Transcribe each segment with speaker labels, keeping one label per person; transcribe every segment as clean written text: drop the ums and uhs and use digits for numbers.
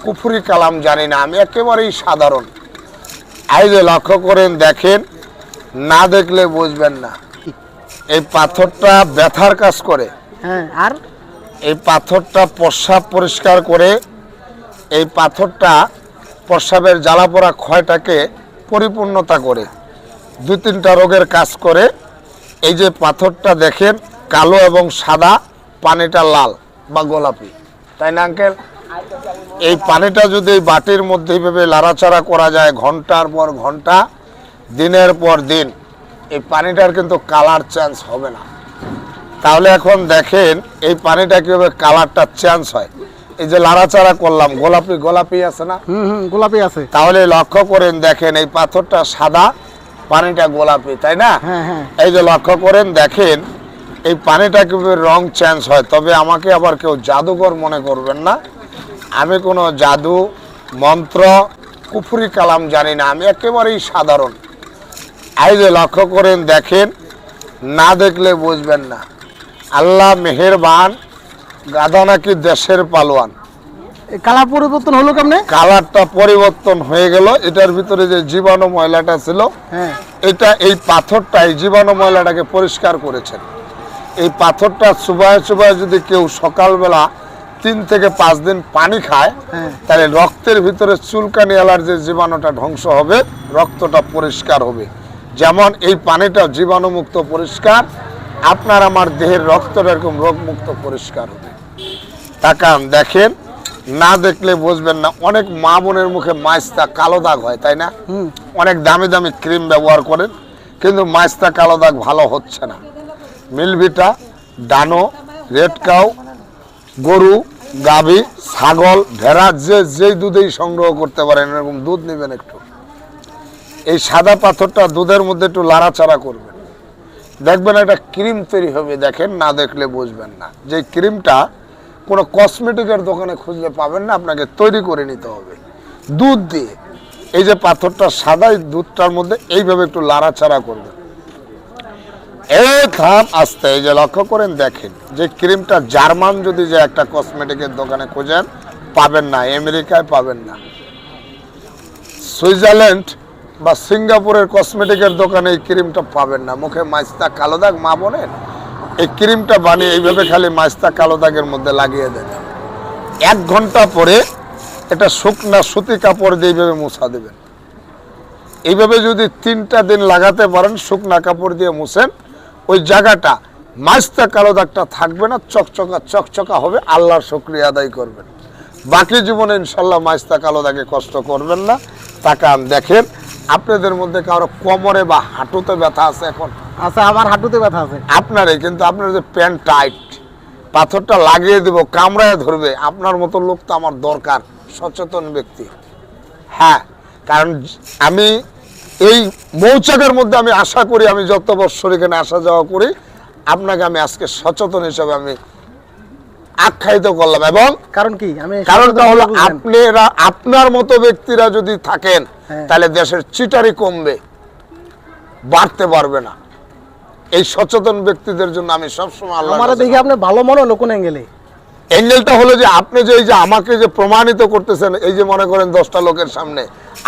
Speaker 1: কুফরি কালাম জানি না, আমি একেবারেই সাধারণ। এই যে লক্ষ্য করেন দেখেন, না দেখলে বুঝবেন না। এই পাথরটা ব্যথার কাজ করে।
Speaker 2: হ্যাঁ, আর
Speaker 1: এই পাথরটা প্রস্রাব পরিষ্কার করে, এই পাথরটা প্রস্রাবের জ্বালাপোড়া ক্ষয়টাকে পরিপূর্ণতা করে, 2-3টা রোগের কাজ করে। এই যে পাথরটা দেখেন কালো এবং সাদা, পানিটা লাল বা গোলাপি, তাই না আঙ্কেল? এই পানিটা যদি এই বাটির মধ্যে এইভাবে লাড়াচাড়া করা যায় ঘন্টার পর ঘন্টা, দিনের পর দিন, এই পানিটার কিন্তু কালার চেঞ্জ হবে না। তাহলে এখন দেখেন এই পানিটা কিভাবে কালারটা চেঞ্জ হয়। এই যে লাড়াচাড়া করলাম, গোলাপি গোলাপি আছে না?
Speaker 2: গোলাপি আছে।
Speaker 1: তাহলে লক্ষ্য করেন দেখেন এই পাথরটা সাদা, পানিটা গোলাপি, তাই না? এই যে লক্ষ্য করেন দেখেন এই পানিটা কিভাবে রং চেঞ্জ হয়। তবে আমাকে আবার কেউ জাদুকর মনে করবেন না, আমি কোনো জাদু মন্ত্র কুফরি কালাম জানি না, আমি একেবারেই সাধারণ। এই যে লক্ষ্য করেন দেখেন, না দেখলে বুঝবেন না। আল্লাহ মেহেরবান, গাধা নাকি দেশের পালোয়ান।
Speaker 2: কালার পরিবর্তন হলো কেমনে?
Speaker 1: কালারটা পরিবর্তন হয়ে গেল। এটার ভিতরে যে জীবাণু ময়লাটা ছিল, এটা এই পাথরটা এই জীবাণু ময়লাটাকে পরিষ্কার করেছেন। এই পাথরটা চুবায় চুবায় যদি কেউ সকালবেলা 3 থেকে 5 দিন পানি খায়, তাহলে রক্তের ভিতরে চুলকানি অ্যালার্জির জীবাণুটা ধ্বংস হবে, রক্তটা পরিষ্কার হবে। যেমন এই পানিটা জীবাণুমুক্ত পরিষ্কার, আপনার আমার দেহের রক্তটা এরকম রোগমুক্ত পরিষ্কার হবে। তাকান দেখেন, না দেখলে বুঝবেন না। অনেক মা বোনের মুখে মাইস্তা কালো দাগ হয়, তাই না? অনেক দামি দামি ক্রিম ব্যবহার করেন, কিন্তু মাইস্তা কালো দাগ ভালো হচ্ছে না। মিলভিটা, ডানো, রেড কাউ, গরু, গাভী, ছাগল, ভেড়া, যেই দুধেই সংগ্রহ করতে পারেন, এরকম দুধ নেবেন একটু। এই সাদা পাথরটা দুধের মধ্যে একটু লাড়াচাড়া করবেন, দেখবেন একটা ক্রিম তৈরি হবে। দেখেন, না দেখলে বুঝবেন না। যে ক্রিমটা কোনো কসমেটিকের দোকানে খুঁজলে পাবেন না, আপনাকে তৈরি করে নিতে হবে দুধ দিয়ে। এই যে পাথরটা সাদা, এই দুধটার মধ্যে এইভাবে একটু লাড়াচাড়া করবেন। এই থাম আস্তে। এই যে লক্ষ্য করেন দেখেন, যে ক্রিমটা জার্মান যদি যে একটা কসমেটিকের দোকানে খোঁজেন পাবেন না, আমেরিকায় পাবেন না, সুইজারল্যান্ড বা সিঙ্গাপুরের কসমেটিকের দোকানে এই ক্রিমটা পাবেন না। মুখে মাইস্তা কালো দাগ মা বোনের, এই ক্রিমটা বানিয়ে এইভাবে খালি মাইস্তা কালো দাগের মধ্যে লাগিয়ে দেন। 1 ঘন্টা পরে এটা শুকনা সুতি কাপড় দিয়ে এইভাবে মুছা দেবেন। এইভাবে যদি 3টা দিন লাগাতে পারেন, শুকনা কাপড় দিয়ে মুছেন, ওই জায়গাটা মাইস্তা কালো দাগটা থাকবে না, চকচকা চকচকা হবে। আল্লাহর শুকরিয়া আদায় করবেন। বাকি জীবনে ইনশাল্লাহ মাইস্তা কালো দাগে কষ্ট করবেন না। তাকান দেখেন, আপনাদের মধ্যে কারো কোমরে বা হাঁটুতে ব্যথা আছে এখন?
Speaker 2: আচ্ছা, আমার হাঁটুতে ব্যথা আছে।
Speaker 1: আপনারই, কিন্তু আপনার যে প্যান্ট টাইট, পাথরটা লাগিয়ে দেব, কামড়ায় ধরবে, আপনার মতো লোক তো আমার দরকার, সচেতন ব্যক্তি। হ্যাঁ, কারণ আমি এই মৌচাকের মধ্যে আমি আশা করি, আমি যত বছর এখানে আসা যাওয়া করি, আপনাকে আমি আজকে সচেতন হিসেবে আমি আখ্যায়িত করলাম। এবং
Speaker 2: কারণ কি?
Speaker 1: কারণটা হলো আপনারা, আপনার মতো ব্যক্তিরা যদি থাকেন, তাহলে দেশের চিটারি কমবে, বাড়তে পারবে না। এই সচেতন ব্যক্তিদের জন্য আমি সবসময় আল্লাহ
Speaker 2: দেখি আপনি ভালো মনে হলো কোন অ্যাঙ্গেলে?
Speaker 1: অ্যাঙ্গেলটা হলো যে আপনি যে এই যে আমাকে যে প্রমাণিত করতেছেন, এই যে মনে করেন 10টা লোকের সামনে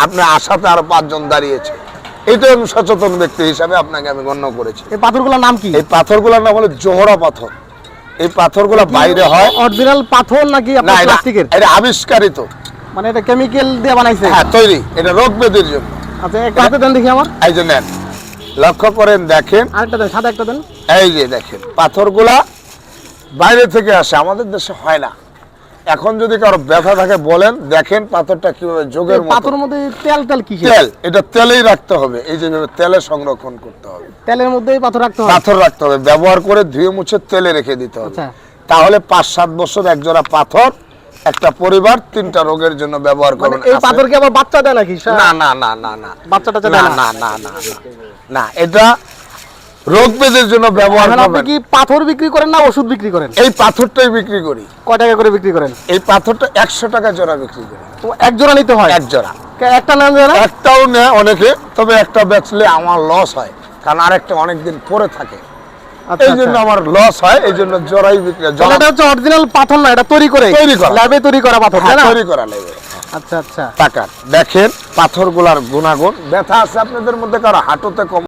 Speaker 1: আপনার আশাতে আরো 5 জন দাঁড়িয়েছে, এইটা আমি সচেতন ব্যক্তি হিসাবে আপনাকে আমি গণ্য করেছি।
Speaker 2: এই পাথরগুলোর নাম কি?
Speaker 1: এই পাথরগুলোর নাম হলো জোহরা পাথর। এই পাথরগুলো বাইরে হয়
Speaker 2: অরিজিনাল পাথর নাকি আপনার প্লাস্টিকের?
Speaker 1: এটা আবিষ্কারিত,
Speaker 2: মানে এটা কেমিক্যাল দিয়ে বানাইছে?
Speaker 1: হ্যাঁ, তৈরি। এটা রোগ ব্যাধির জন্য।
Speaker 2: আচ্ছা, একটা হাতে দেন দেখি আমার।
Speaker 1: এই যে নেন, লক্ষ্য করেন দেখেন,
Speaker 2: আরেকটা দেন, সাদা একটা দেন।
Speaker 1: এই যে দেখেন, পাথরগুলা বাইরে থেকে আসে, আমাদের দেশে হয় না। এখন যদি কারো ব্যথা থাকে বলেন, দেখেন পাথরটা কিভাবে যোগের মতো।
Speaker 2: পাথরের মধ্যে তেল তেল কি?
Speaker 1: তেল, এটা তেলেই রাখতে হবে। এই যে তেলে সংরক্ষণ করতে হবে,
Speaker 2: তেলের মধ্যেই পাথর রাখতে হবে।
Speaker 1: পাথর রাখতে হবে, ব্যবহার করে ধুয়ে মুছে তেলে রেখে দিতে হবে। তাহলে 5-7 বছর একজোড়া পাথর একটা পরিবার 3টা রোগের জন্য ব্যবহার করবেন।
Speaker 2: এই পাথর কি আবার বাচ্চা দেয় নাকি?
Speaker 1: না না না না না,
Speaker 2: বাচ্চাটা দেয়
Speaker 1: না না না না না, এটা রোগ ব্যাধির জন্য ব্যবহার করবেন।
Speaker 2: আপনি কি পাথর বিক্রি করেন না ওষুধ বিক্রি করেন?
Speaker 1: এই পাথরটাই বিক্রি করি।
Speaker 2: কয় টাকা করে বিক্রি করেন?
Speaker 1: এই পাথরটা 100 টাকা জোড়া বিক্রি করি।
Speaker 2: তো এক জোড়া নিতে হয়?
Speaker 1: এক জোড়া।
Speaker 2: একটা নেন জোড়া?
Speaker 1: একটাও নেয় অনেকে, তবে একটা বেচলে আমার লস হয়, কারণ আরেকটা অনেকদিন পরে থাকে।
Speaker 2: আচ্ছা,
Speaker 1: এই জন্য
Speaker 2: আচ্ছা।
Speaker 1: আমার লস হয়, এই জন্য জোড়াই বিক্রি
Speaker 2: তাহলে এটা হচ্ছে অরিজিনাল পাথর না, এটা তৈরি করে
Speaker 1: তৈরি করা।
Speaker 2: ল্যাবে তৈরি করা পাথর, তাই না?
Speaker 1: তৈরি করা লাগবে।
Speaker 2: আচ্ছা আচ্ছা।
Speaker 1: টাকার দেখেন পাথরগুলার গুণাগুণ, ব্যথা আছে আপনাদের মধ্যে কারো হাঁটুতে কম